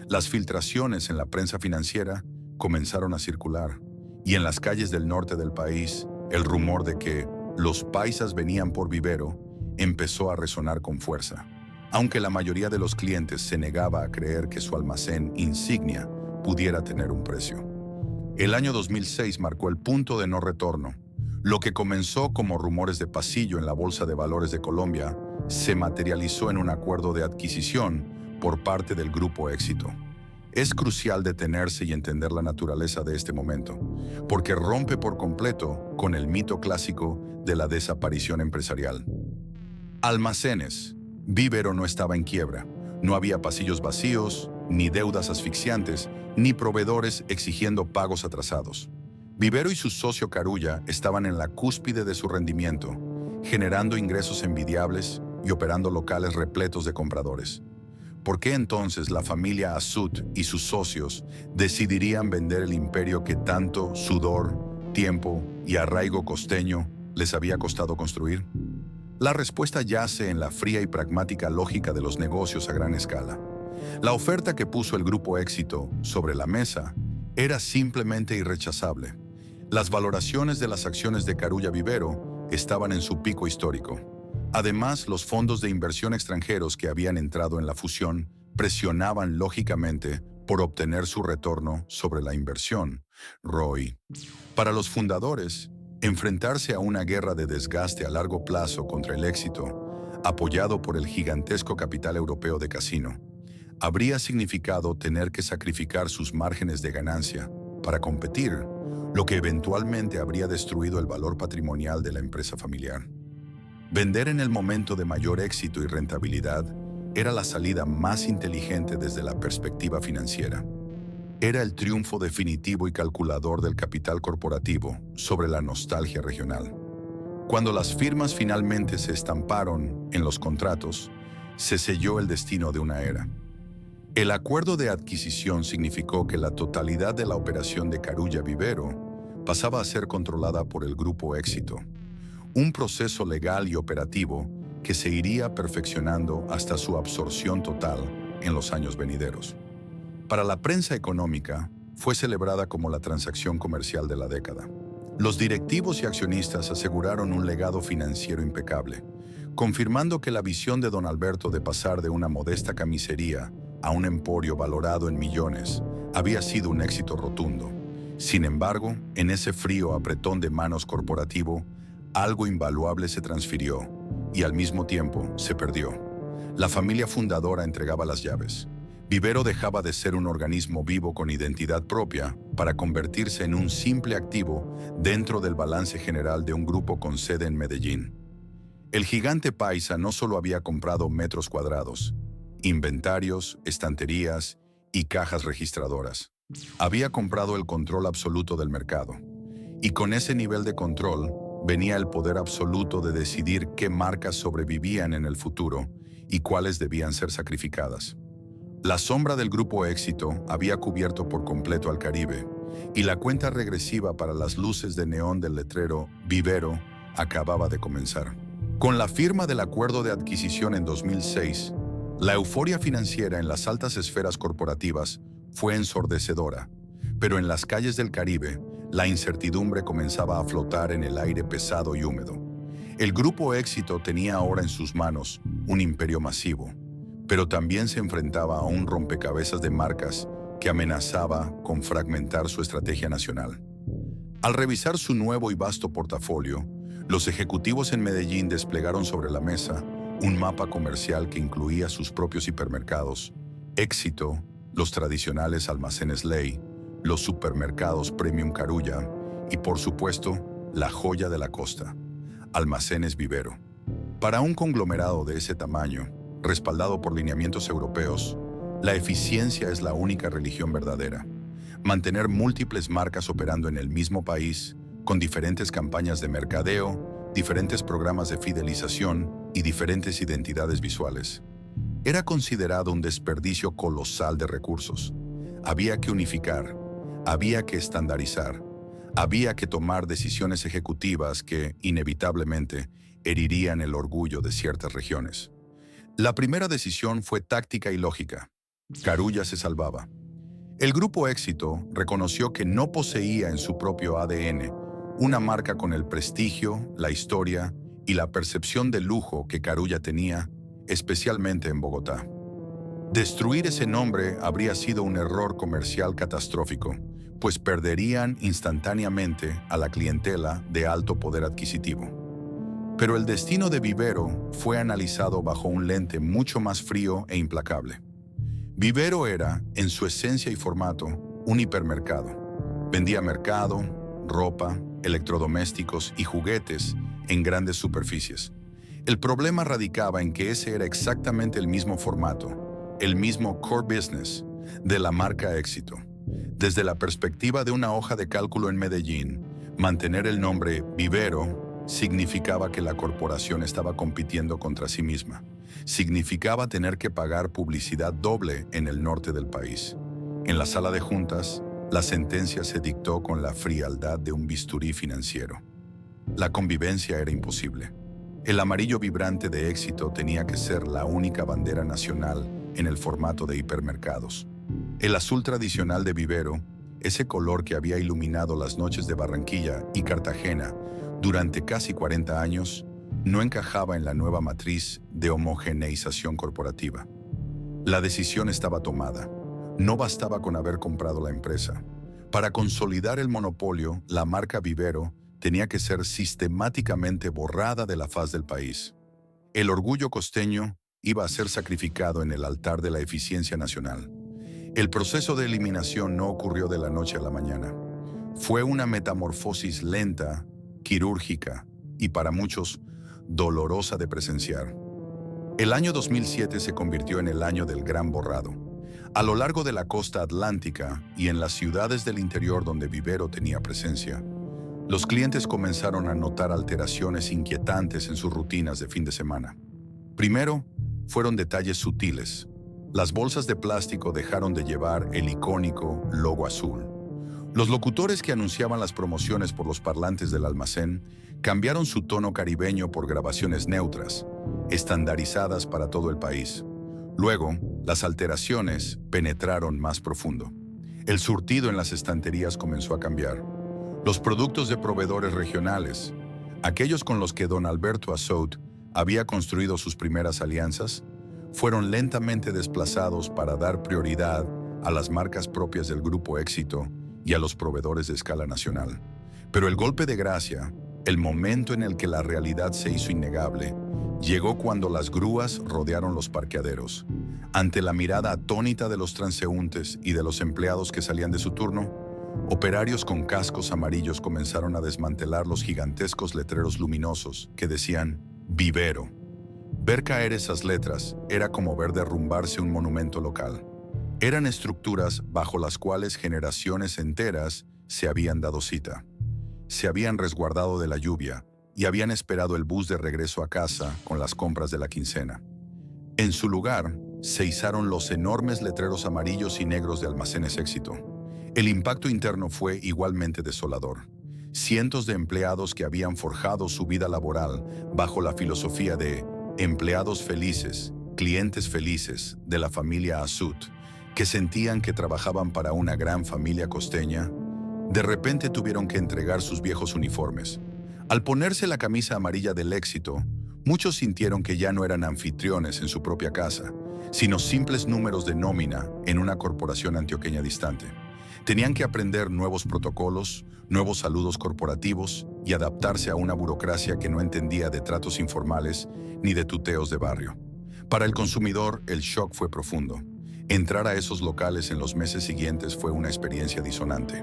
Las filtraciones en la prensa financiera comenzaron a circular, y en las calles del norte del país, el rumor de que los paisas venían por Vivero empezó a resonar con fuerza, aunque la mayoría de los clientes se negaba a creer que su almacén insignia pudiera tener un precio. El año 2006 marcó el punto de no retorno. Lo que comenzó como rumores de pasillo en la Bolsa de Valores de Colombia se materializó en un acuerdo de adquisición por parte del Grupo Éxito. Es crucial detenerse y entender la naturaleza de este momento, porque rompe por completo con el mito clásico de la desaparición empresarial. Almacenes. Vivero no estaba en quiebra. No había pasillos vacíos, ni deudas asfixiantes, ni proveedores exigiendo pagos atrasados. Vivero y su socio Carulla estaban en la cúspide de su rendimiento, generando ingresos envidiables y operando locales repletos de compradores. ¿Por qué entonces la familia Asut y sus socios decidirían vender el imperio que tanto sudor, tiempo y arraigo costeño les había costado construir? La respuesta yace en la fría y pragmática lógica de los negocios a gran escala. La oferta que puso el Grupo Éxito sobre la mesa era simplemente irrechazable. Las valoraciones de las acciones de Carulla Vivero estaban en su pico histórico. Además, los fondos de inversión extranjeros que habían entrado en la fusión presionaban lógicamente por obtener su retorno sobre la inversión, ROI. Para los fundadores, enfrentarse a una guerra de desgaste a largo plazo contra el Éxito, apoyado por el gigantesco capital europeo de casino, habría significado tener que sacrificar sus márgenes de ganancia para competir, lo que eventualmente habría destruido el valor patrimonial de la empresa familiar. Vender en el momento de mayor éxito y rentabilidad era la salida más inteligente desde la perspectiva financiera. Era el triunfo definitivo y calculador del capital corporativo sobre la nostalgia regional. Cuando las firmas finalmente se estamparon en los contratos, se selló el destino de una era. El acuerdo de adquisición significó que la totalidad de la operación de Carulla Vivero pasaba a ser controlada por el Grupo Éxito, un proceso legal y operativo que se iría perfeccionando hasta su absorción total en los años venideros. Para la prensa económica, fue celebrada como la transacción comercial de la década. Los directivos y accionistas aseguraron un legado financiero impecable, confirmando que la visión de don Alberto de pasar de una modesta camisería a un emporio valorado en millones había sido un éxito rotundo. Sin embargo, en ese frío apretón de manos corporativo, algo invaluable se transfirió y al mismo tiempo se perdió. La familia fundadora entregaba las llaves. Vivero dejaba de ser un organismo vivo con identidad propia para convertirse en un simple activo dentro del balance general de un grupo con sede en Medellín. El gigante paisa no solo había comprado metros cuadrados, inventarios, estanterías y cajas registradoras. Había comprado el control absoluto del mercado. Y con ese nivel de control venía el poder absoluto de decidir qué marcas sobrevivían en el futuro y cuáles debían ser sacrificadas. La sombra del Grupo Éxito había cubierto por completo al Caribe, y la cuenta regresiva para las luces de neón del letrero Vivero acababa de comenzar. Con la firma del acuerdo de adquisición en 2006, la euforia financiera en las altas esferas corporativas fue ensordecedora, pero en las calles del Caribe, la incertidumbre comenzaba a flotar en el aire pesado y húmedo. El Grupo Éxito tenía ahora en sus manos un imperio masivo, pero también se enfrentaba a un rompecabezas de marcas que amenazaba con fragmentar su estrategia nacional. Al revisar su nuevo y vasto portafolio, los ejecutivos en Medellín desplegaron sobre la mesa un mapa comercial que incluía sus propios hipermercados, Éxito, los tradicionales almacenes Ley, los supermercados Premium Carulla y, por supuesto, la joya de la costa, Almacenes Vivero. Para un conglomerado de ese tamaño, respaldado por lineamientos europeos, la eficiencia es la única religión verdadera. Mantener múltiples marcas operando en el mismo país, con diferentes campañas de mercadeo, diferentes programas de fidelización y diferentes identidades visuales. Era considerado un desperdicio colosal de recursos. Había que unificar, había que estandarizar, había que tomar decisiones ejecutivas que, inevitablemente, herirían el orgullo de ciertas regiones. La primera decisión fue táctica y lógica. Carulla se salvaba. El Grupo Éxito reconoció que no poseía en su propio ADN una marca con el prestigio, la historia y la percepción de lujo que Carulla tenía, especialmente en Bogotá. Destruir ese nombre habría sido un error comercial catastrófico, pues perderían instantáneamente a la clientela de alto poder adquisitivo. Pero el destino de Vivero fue analizado bajo un lente mucho más frío e implacable. Vivero era, en su esencia y formato, un hipermercado. Vendía mercado, ropa, electrodomésticos y juguetes en grandes superficies. El problema radicaba en que ese era exactamente el mismo formato, el mismo core business de la marca Éxito. Desde la perspectiva de una hoja de cálculo en Medellín, mantener el nombre Vivero significaba que la corporación estaba compitiendo contra sí misma. Significaba tener que pagar publicidad doble en el norte del país. En la sala de juntas, la sentencia se dictó con la frialdad de un bisturí financiero. La convivencia era imposible. El amarillo vibrante de Éxito tenía que ser la única bandera nacional en el formato de hipermercados. El azul tradicional de Vivero, ese color que había iluminado las noches de Barranquilla y Cartagena durante casi 40 años, no encajaba en la nueva matriz de homogeneización corporativa. La decisión estaba tomada. No bastaba con haber comprado la empresa. Para consolidar el monopolio, la marca Vivero tenía que ser sistemáticamente borrada de la faz del país. El orgullo costeño iba a ser sacrificado en el altar de la eficiencia nacional. El proceso de eliminación no ocurrió de la noche a la mañana. Fue una metamorfosis lenta, quirúrgica y para muchos dolorosa de presenciar. El año 2007 se convirtió en el año del gran borrado. A lo largo de la costa atlántica y en las ciudades del interior donde Vivero tenía presencia, los clientes comenzaron a notar alteraciones inquietantes en sus rutinas de fin de semana. Primero, fueron detalles sutiles. Las bolsas de plástico dejaron de llevar el icónico logo azul. Los locutores que anunciaban las promociones por los parlantes del almacén cambiaron su tono caribeño por grabaciones neutras, estandarizadas para todo el país. Luego, las alteraciones penetraron más profundo. El surtido en las estanterías comenzó a cambiar. Los productos de proveedores regionales, aquellos con los que don Alberto Assaut había construido sus primeras alianzas, fueron lentamente desplazados para dar prioridad a las marcas propias del Grupo Éxito y a los proveedores de escala nacional. Pero el golpe de gracia, el momento en el que la realidad se hizo innegable, llegó cuando las grúas rodearon los parqueaderos. Ante la mirada atónita de los transeúntes y de los empleados que salían de su turno, operarios con cascos amarillos comenzaron a desmantelar los gigantescos letreros luminosos que decían Vivero. Ver caer esas letras era como ver derrumbarse un monumento local. Eran estructuras bajo las cuales generaciones enteras se habían dado cita. Se habían resguardado de la lluvia y habían esperado el bus de regreso a casa con las compras de la quincena. En su lugar, se izaron los enormes letreros amarillos y negros de Almacenes Éxito. El impacto interno fue igualmente desolador. Cientos de empleados que habían forjado su vida laboral bajo la filosofía de empleados felices, clientes felices de la familia Assaut, que sentían que trabajaban para una gran familia costeña, de repente tuvieron que entregar sus viejos uniformes. Al ponerse la camisa amarilla del Éxito, muchos sintieron que ya no eran anfitriones en su propia casa, sino simples números de nómina en una corporación antioqueña distante. Tenían que aprender nuevos protocolos, nuevos saludos corporativos y adaptarse a una burocracia que no entendía de tratos informales ni de tuteos de barrio. Para el consumidor, el shock fue profundo. Entrar a esos locales en los meses siguientes fue una experiencia disonante.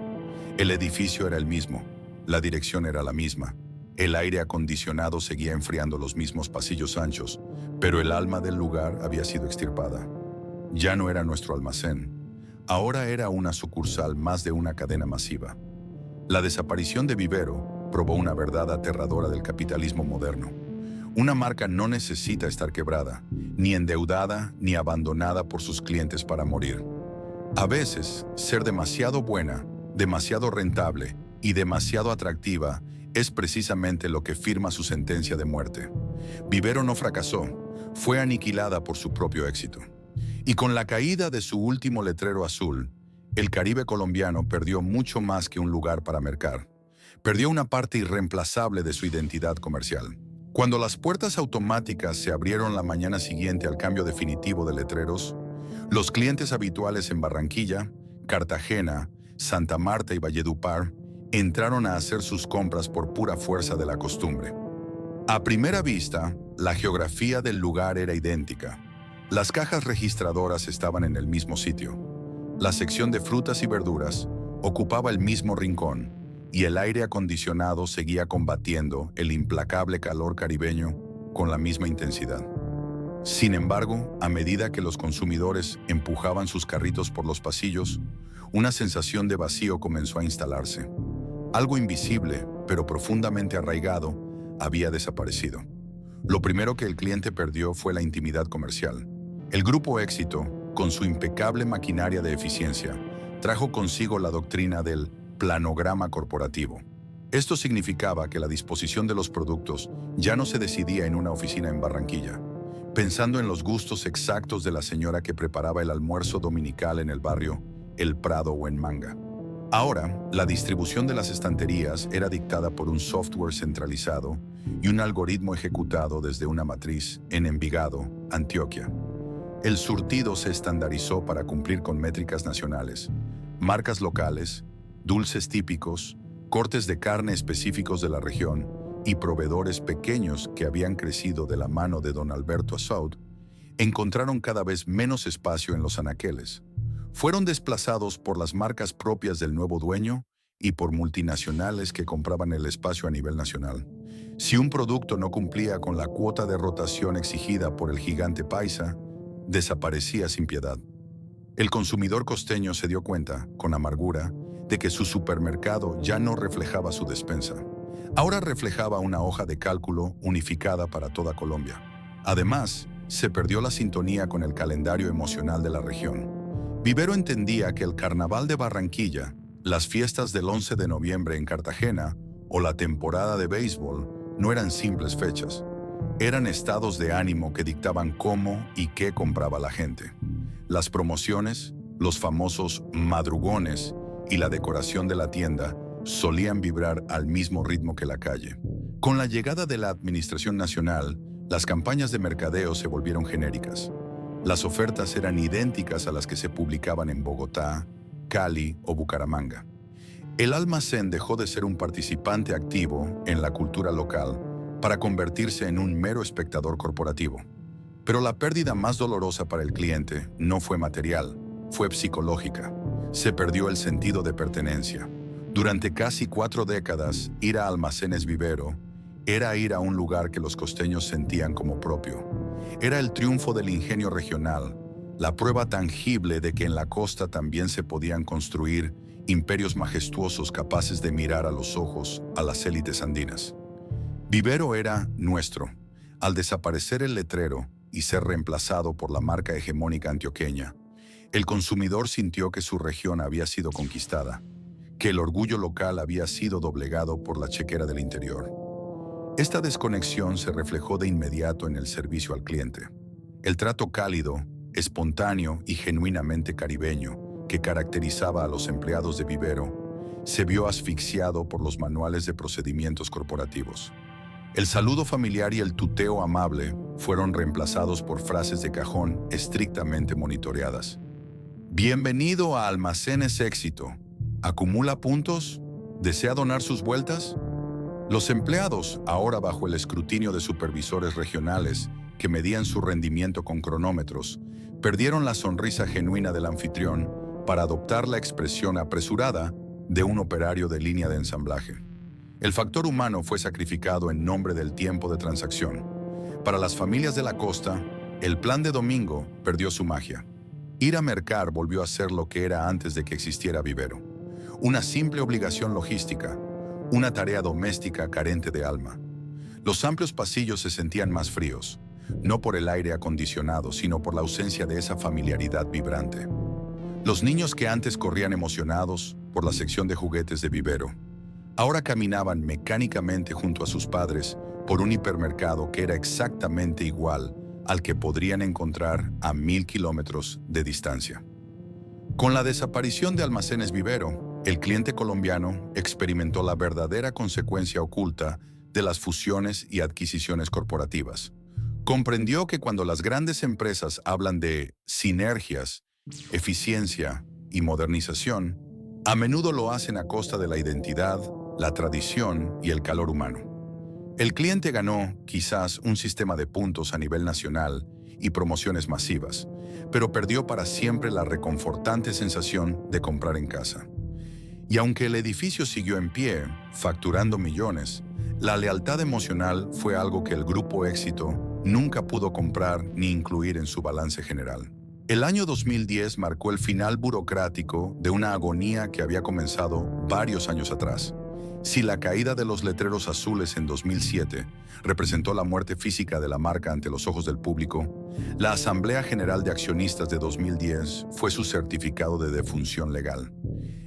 El edificio era el mismo, la dirección era la misma, el aire acondicionado seguía enfriando los mismos pasillos anchos, pero el alma del lugar había sido extirpada. Ya no era nuestro almacén, ahora era una sucursal más de una cadena masiva. La desaparición de Vivero probó una verdad aterradora del capitalismo moderno. Una marca no necesita estar quebrada, ni endeudada, ni abandonada por sus clientes para morir. A veces, ser demasiado buena, demasiado rentable y demasiado atractiva es precisamente lo que firma su sentencia de muerte. Vivero no fracasó, fue aniquilada por su propio éxito. Y con la caída de su último letrero azul, el Caribe colombiano perdió mucho más que un lugar para mercar. Perdió una parte irreemplazable de su identidad comercial. Cuando las puertas automáticas se abrieron la mañana siguiente al cambio definitivo de letreros, los clientes habituales en Barranquilla, Cartagena, Santa Marta y Valledupar entraron a hacer sus compras por pura fuerza de la costumbre. A primera vista, la geografía del lugar era idéntica. Las cajas registradoras estaban en el mismo sitio. La sección de frutas y verduras ocupaba el mismo rincón. y el aire acondicionado seguía combatiendo el implacable calor caribeño con la misma intensidad. Sin embargo, a medida que los consumidores empujaban sus carritos por los pasillos, una sensación de vacío comenzó a instalarse. Algo invisible, pero profundamente arraigado, había desaparecido. Lo primero que el cliente perdió fue la intimidad comercial. El Grupo Éxito, con su impecable maquinaria de eficiencia, trajo consigo la doctrina del planograma corporativo. Esto significaba que la disposición de los productos ya no se decidía en una oficina en Barranquilla, pensando en los gustos exactos de la señora que preparaba el almuerzo dominical en el barrio El Prado o en Manga. Ahora, la distribución de las estanterías era dictada por un software centralizado y un algoritmo ejecutado desde una matriz en Envigado, Antioquia. El surtido se estandarizó para cumplir con métricas nacionales, marcas locales, dulces típicos, cortes de carne específicos de la región y proveedores pequeños que habían crecido de la mano de don Alberto Assaud, encontraron cada vez menos espacio en los anaqueles. Fueron desplazados por las marcas propias del nuevo dueño y por multinacionales que compraban el espacio a nivel nacional. Si un producto no cumplía con la cuota de rotación exigida por el gigante paisa, desaparecía sin piedad. El consumidor costeño se dio cuenta, con amargura, de que su supermercado ya no reflejaba su despensa. Ahora reflejaba una hoja de cálculo unificada para toda Colombia. Además, se perdió la sintonía con el calendario emocional de la región. Vivero entendía que el Carnaval de Barranquilla, las fiestas del 11 de noviembre en Cartagena o la temporada de béisbol no eran simples fechas. Eran estados de ánimo que dictaban cómo y qué compraba la gente. Las promociones, los famosos madrugones y la decoración de la tienda solían vibrar al mismo ritmo que la calle. Con la llegada de la Administración Nacional, las campañas de mercadeo se volvieron genéricas. Las ofertas eran idénticas a las que se publicaban en Bogotá, Cali o Bucaramanga. El almacén dejó de ser un participante activo en la cultura local para convertirse en un mero espectador corporativo. Pero la pérdida más dolorosa para el cliente no fue material, fue psicológica. Se perdió el sentido de pertenencia. Durante casi 4 décadas, ir a Almacenes Vivero era ir a un lugar que los costeños sentían como propio. Era el triunfo del ingenio regional, la prueba tangible de que en la costa también se podían construir imperios majestuosos capaces de mirar a los ojos a las élites andinas. Vivero era nuestro. Al desaparecer el letrero y ser reemplazado por la marca hegemónica antioqueña, el consumidor sintió que su región había sido conquistada, que el orgullo local había sido doblegado por la chequera del interior. Esta desconexión se reflejó de inmediato en el servicio al cliente. El trato cálido, espontáneo y genuinamente caribeño que caracterizaba a los empleados de Vivero se vio asfixiado por los manuales de procedimientos corporativos. El saludo familiar y el tuteo amable fueron reemplazados por frases de cajón estrictamente monitoreadas. Bienvenido a Almacenes Éxito. ¿Acumula puntos? ¿Desea donar sus vueltas? Los empleados, ahora bajo el escrutinio de supervisores regionales que medían su rendimiento con cronómetros, perdieron la sonrisa genuina del anfitrión para adoptar la expresión apresurada de un operario de línea de ensamblaje. El factor humano fue sacrificado en nombre del tiempo de transacción. Para las familias de la costa, el plan de domingo perdió su magia. Ir a mercar volvió a ser lo que era antes de que existiera Vivero. Una simple obligación logística, una tarea doméstica carente de alma. Los amplios pasillos se sentían más fríos, no por el aire acondicionado, sino por la ausencia de esa familiaridad vibrante. Los niños que antes corrían emocionados por la sección de juguetes de Vivero, ahora caminaban mecánicamente junto a sus padres por un hipermercado que era exactamente igual al que podrían encontrar a 1000 kilómetros de distancia. Con la desaparición de Almacenes Vivero, el cliente colombiano experimentó la verdadera consecuencia oculta de las fusiones y adquisiciones corporativas. Comprendió que cuando las grandes empresas hablan de sinergias, eficiencia y modernización, a menudo lo hacen a costa de la identidad, la tradición y el calor humano. El cliente ganó, quizás, un sistema de puntos a nivel nacional y promociones masivas, pero perdió para siempre la reconfortante sensación de comprar en casa. Y aunque el edificio siguió en pie, facturando millones, la lealtad emocional fue algo que el Grupo Éxito nunca pudo comprar ni incluir en su balance general. El año 2010 marcó el final burocrático de una agonía que había comenzado varios años atrás. Si la caída de los letreros azules en 2007 representó la muerte física de la marca ante los ojos del público, la Asamblea General de Accionistas de 2010 fue su certificado de defunción legal.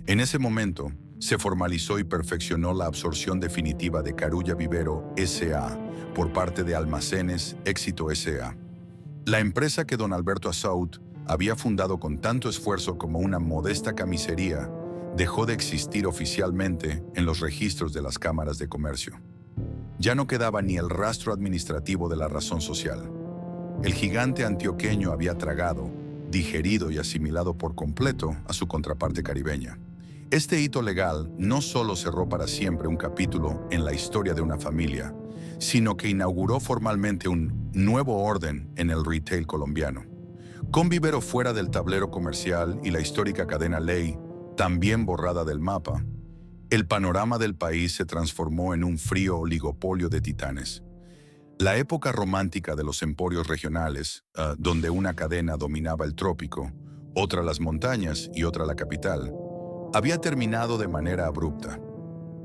En ese momento, se formalizó y perfeccionó la absorción definitiva de Carulla Vivero S.A. por parte de Almacenes Éxito S.A. La empresa que don Alberto Assaut había fundado con tanto esfuerzo como una modesta camisería dejó de existir oficialmente en los registros de las cámaras de comercio. Ya no quedaba ni el rastro administrativo de la razón social. El gigante antioqueño había tragado, digerido y asimilado por completo a su contraparte caribeña. Este hito legal no solo cerró para siempre un capítulo en la historia de una familia, sino que inauguró formalmente un nuevo orden en el retail colombiano. Con Vivero fuera del tablero comercial y la histórica cadena Ley también borrada del mapa, el panorama del país se transformó en un frío oligopolio de titanes. La época romántica de los emporios regionales, donde una cadena dominaba el trópico, otra las montañas y otra la capital, había terminado de manera abrupta.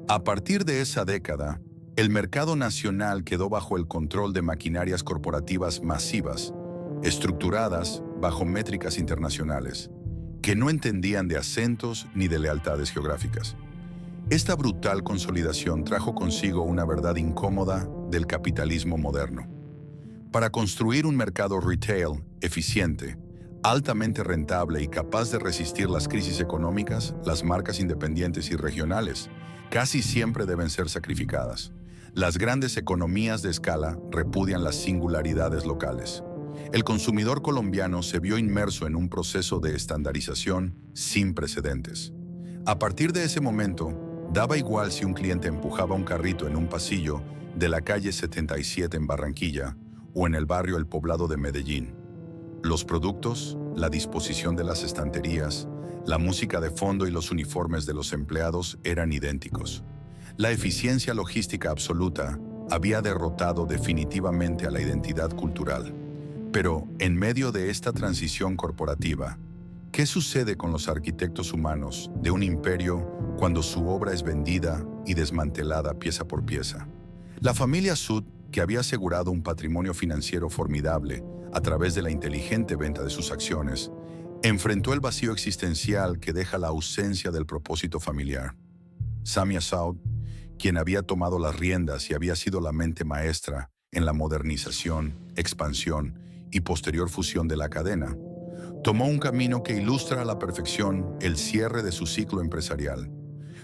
A partir de esa década, el mercado nacional quedó bajo el control de maquinarias corporativas masivas, estructuradas bajo métricas internacionales, que no entendían de acentos ni de lealtades geográficas. Esta brutal consolidación trajo consigo una verdad incómoda del capitalismo moderno. Para construir un mercado retail eficiente, altamente rentable y capaz de resistir las crisis económicas, las marcas independientes y regionales casi siempre deben ser sacrificadas. Las grandes economías de escala repudian las singularidades locales. El consumidor colombiano se vio inmerso en un proceso de estandarización sin precedentes. A partir de ese momento, daba igual si un cliente empujaba un carrito en un pasillo de la calle 77 en Barranquilla o en el barrio El Poblado de Medellín. Los productos, la disposición de las estanterías, la música de fondo y los uniformes de los empleados eran idénticos. La eficiencia logística absoluta había derrotado definitivamente a la identidad cultural. Pero, en medio de esta transición corporativa, ¿qué sucede con los arquitectos humanos de un imperio cuando su obra es vendida y desmantelada pieza por pieza? La familia Sud, que había asegurado un patrimonio financiero formidable a través de la inteligente venta de sus acciones, enfrentó el vacío existencial que deja la ausencia del propósito familiar. Sami Assaut, quien había tomado las riendas y había sido la mente maestra en la modernización, expansión y posterior fusión de la cadena, tomó un camino que ilustra a la perfección el cierre de su ciclo empresarial.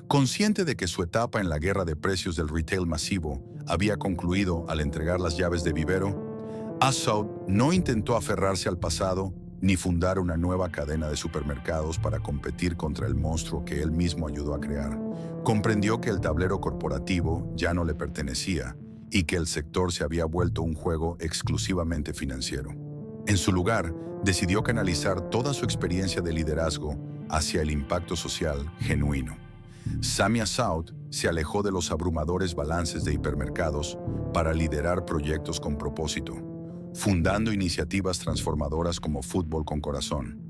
Consciente de que su etapa en la guerra de precios del retail masivo había concluido al entregar las llaves de Vivero, Assaut no intentó aferrarse al pasado ni fundar una nueva cadena de supermercados para competir contra el monstruo que él mismo ayudó a crear. Comprendió que el tablero corporativo ya no le pertenecía y que el sector se había vuelto un juego exclusivamente financiero. En su lugar, decidió canalizar toda su experiencia de liderazgo hacia el impacto social genuino. Sami Assaut se alejó de los abrumadores balances de hipermercados para liderar proyectos con propósito, fundando iniciativas transformadoras como Fútbol con Corazón.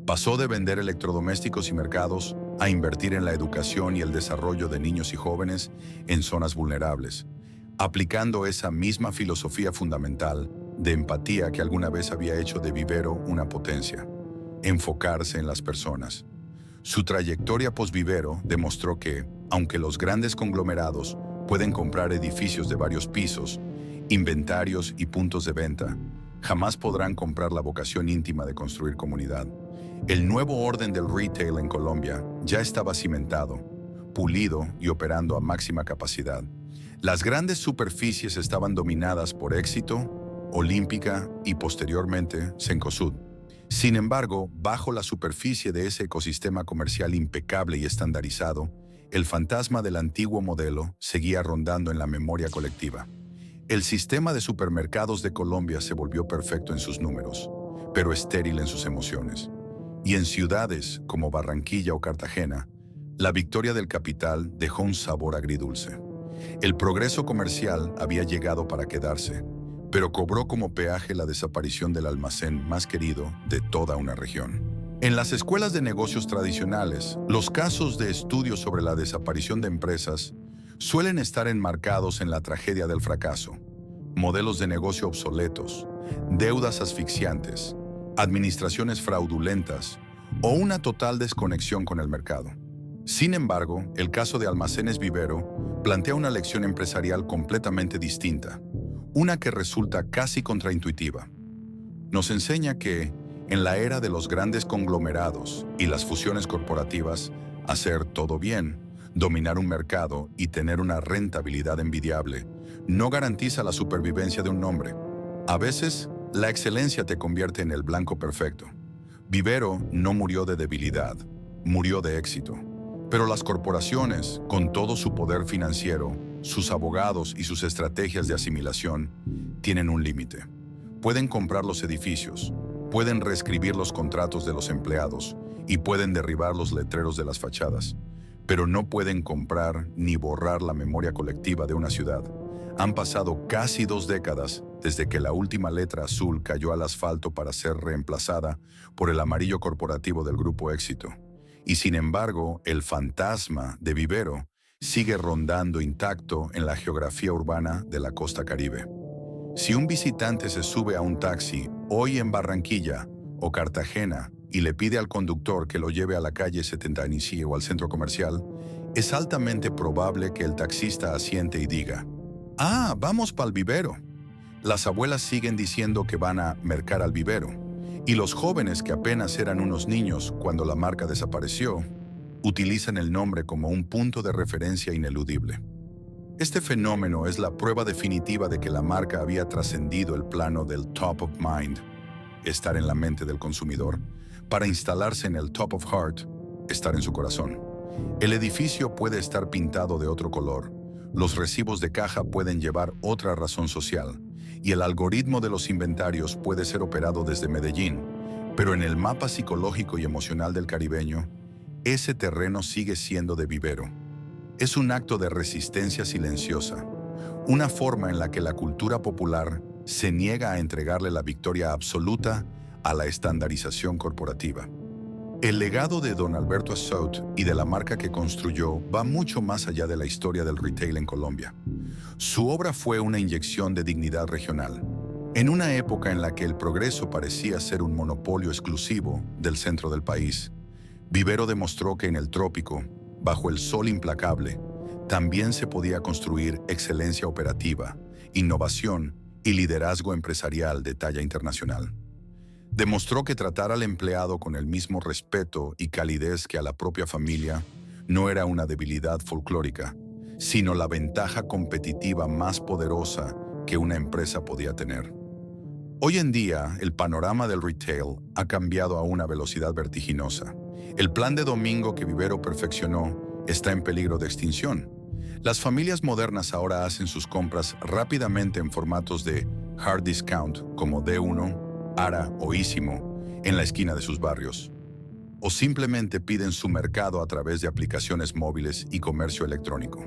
Pasó de vender electrodomésticos y mercados a invertir en la educación y el desarrollo de niños y jóvenes en zonas vulnerables, aplicando esa misma filosofía fundamental de empatía que alguna vez había hecho de Vivero una potencia: enfocarse en las personas. Su trayectoria post-Vivero demostró que, aunque los grandes conglomerados pueden comprar edificios de varios pisos, inventarios y puntos de venta, jamás podrán comprar la vocación íntima de construir comunidad. El nuevo orden del retail en Colombia ya estaba cimentado, pulido y operando a máxima capacidad. Las grandes superficies estaban dominadas por Éxito, Olímpica y posteriormente Cencosud. Sin embargo, bajo la superficie de ese ecosistema comercial impecable y estandarizado, el fantasma del antiguo modelo seguía rondando en la memoria colectiva. El sistema de supermercados de Colombia se volvió perfecto en sus números, pero estéril en sus emociones. Y en ciudades como Barranquilla o Cartagena, La victoria del capital dejó un sabor agridulce. El progreso comercial había llegado para quedarse, pero cobró como peaje la desaparición del almacén más querido de toda una región. En las escuelas de negocios tradicionales, los casos de estudio sobre la desaparición de empresas suelen estar enmarcados en la tragedia del fracaso, modelos de negocio obsoletos, deudas asfixiantes, administraciones fraudulentas o una total desconexión con el mercado. Sin embargo, el caso de Almacenes Vivero plantea una lección empresarial completamente distinta, una que resulta casi contraintuitiva. Nos enseña que, en la era de los grandes conglomerados y las fusiones corporativas, hacer todo bien, dominar un mercado y tener una rentabilidad envidiable no garantiza la supervivencia de un nombre. A veces, la excelencia te convierte en el blanco perfecto. Vivero no murió de debilidad, murió de éxito. Pero las corporaciones, con todo su poder financiero, sus abogados y sus estrategias de asimilación, tienen un límite. Pueden comprar los edificios, pueden reescribir los contratos de los empleados y pueden derribar los letreros de las fachadas, pero no pueden comprar ni borrar la memoria colectiva de una ciudad. Han pasado casi 2 décadas desde que la última letra azul cayó al asfalto para ser reemplazada por el amarillo corporativo del Grupo Éxito. Y sin embargo, el fantasma de Vivero sigue rondando intacto en la geografía urbana de la costa Caribe. Si un visitante se sube a un taxi hoy en Barranquilla o Cartagena y le pide al conductor que lo lleve a la calle 75 o al centro comercial, es altamente probable que el taxista asiente y diga: «Ah, vamos pa'l vivero». Las abuelas siguen diciendo que van a mercar al vivero, y los jóvenes que apenas eran unos niños cuando la marca desapareció, utilizan el nombre como un punto de referencia ineludible. Este fenómeno es la prueba definitiva de que la marca había trascendido el plano del top of mind, estar en la mente del consumidor, para instalarse en el top of heart, estar en su corazón. El edificio puede estar pintado de otro color, los recibos de caja pueden llevar otra razón social, y el algoritmo de los inventarios puede ser operado desde Medellín, pero en el mapa psicológico y emocional del caribeño, ese terreno sigue siendo de Vivero. Es un acto de resistencia silenciosa, una forma en la que la cultura popular se niega a entregarle la victoria absoluta a la estandarización corporativa. El legado de Don Alberto Assaut y de la marca que construyó va mucho más allá de la historia del retail en Colombia. Su obra fue una inyección de dignidad regional. En una época en la que el progreso parecía ser un monopolio exclusivo del centro del país, Vivero demostró que en el trópico, bajo el sol implacable, también se podía construir excelencia operativa, innovación y liderazgo empresarial de talla internacional. Demostró que tratar al empleado con el mismo respeto y calidez que a la propia familia no era una debilidad folclórica, sino la ventaja competitiva más poderosa que una empresa podía tener. Hoy en día, el panorama del retail ha cambiado a una velocidad vertiginosa. El plan de domingo que Vivero perfeccionó está en peligro de extinción. Las familias modernas ahora hacen sus compras rápidamente en formatos de hard discount como D1, Ara o Ísimo en la esquina de sus barrios. O simplemente piden su mercado a través de aplicaciones móviles y comercio electrónico.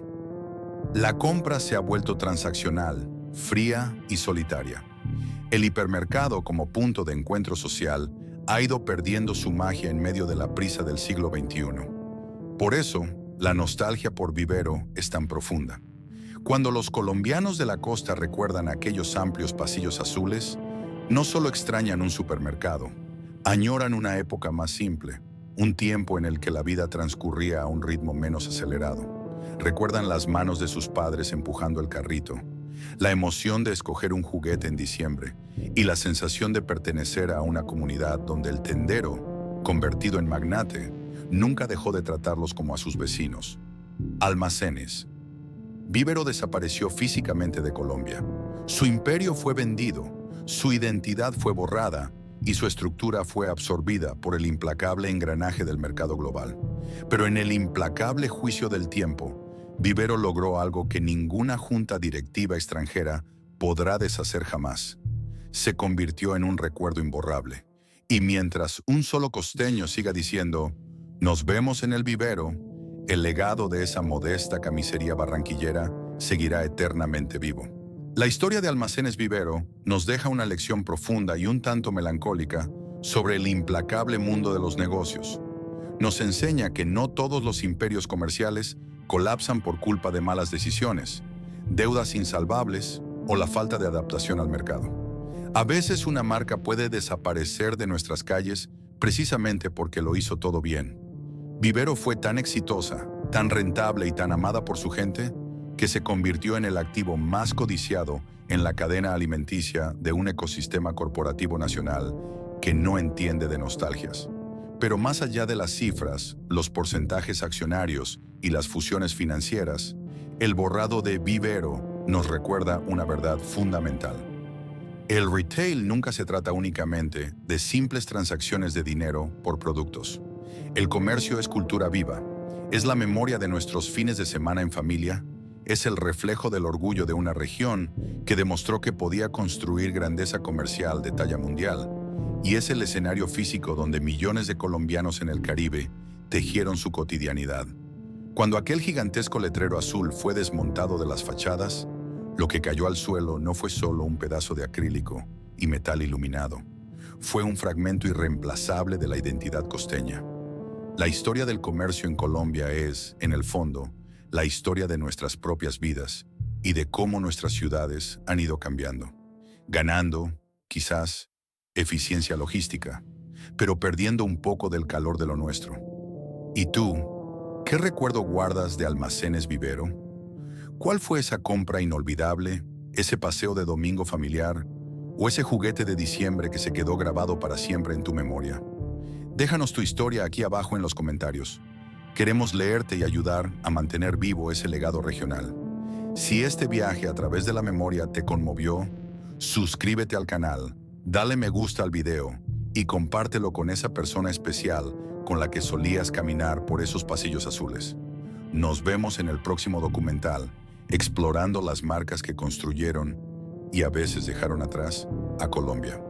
La compra se ha vuelto transaccional, fría y solitaria. El hipermercado como punto de encuentro social ha ido perdiendo su magia en medio de la prisa del siglo XXI. Por eso, la nostalgia por Vivero es tan profunda. Cuando los colombianos de la costa recuerdan aquellos amplios pasillos azules, no solo extrañan un supermercado, añoran una época más simple, un tiempo en el que la vida transcurría a un ritmo menos acelerado. Recuerdan las manos de sus padres empujando el carrito, la emoción de escoger un juguete en diciembre y la sensación de pertenecer a una comunidad donde el tendero, convertido en magnate, nunca dejó de tratarlos como a sus vecinos. Almacenes. Vivero desapareció físicamente de Colombia. Su imperio fue vendido, su identidad fue borrada y su estructura fue absorbida por el implacable engranaje del mercado global. Pero en el implacable juicio del tiempo, Vivero logró algo que ninguna junta directiva extranjera podrá deshacer jamás. Se convirtió en un recuerdo imborrable. Y mientras un solo costeño siga diciendo «Nos vemos en el vivero», El legado de esa modesta camisería barranquillera seguirá eternamente vivo. La historia de Almacenes Vivero nos deja una lección profunda y un tanto melancólica sobre el implacable mundo de los negocios. Nos enseña que no todos los imperios comerciales colapsan por culpa de malas decisiones, deudas insalvables o la falta de adaptación al mercado. A veces una marca puede desaparecer de nuestras calles precisamente porque lo hizo todo bien. Vivero fue tan exitosa, tan rentable y tan amada por su gente que se convirtió en el activo más codiciado en la cadena alimenticia de un ecosistema corporativo nacional que no entiende de nostalgias. Pero más allá de las cifras, los porcentajes accionarios y las fusiones financieras, el borrado de Vivero nos recuerda una verdad fundamental. El retail nunca se trata únicamente de simples transacciones de dinero por productos. El comercio es cultura viva, es la memoria de nuestros fines de semana en familia, es el reflejo del orgullo de una región que demostró que podía construir grandeza comercial de talla mundial, y es el escenario físico donde millones de colombianos en el Caribe tejieron su cotidianidad. Cuando aquel gigantesco letrero azul fue desmontado de las fachadas, lo que cayó al suelo no fue solo un pedazo de acrílico y metal iluminado, fue un fragmento irreemplazable de la identidad costeña. La historia del comercio en Colombia es, en el fondo, la historia de nuestras propias vidas y de cómo nuestras ciudades han ido cambiando, ganando, quizás, eficiencia logística, pero perdiendo un poco del calor de lo nuestro. ¿Y tú, qué recuerdo guardas de Almacenes Vivero? ¿Cuál fue esa compra inolvidable, ese paseo de domingo familiar o ese juguete de diciembre que se quedó grabado para siempre en tu memoria? Déjanos tu historia aquí abajo en los comentarios. Queremos leerte y ayudar a mantener vivo ese legado regional. Si este viaje a través de la memoria te conmovió, suscríbete al canal, dale me gusta al video y compártelo con esa persona especial con la que solías caminar por esos pasillos azules. Nos vemos en el próximo documental, explorando las marcas que construyeron y a veces dejaron atrás a Colombia.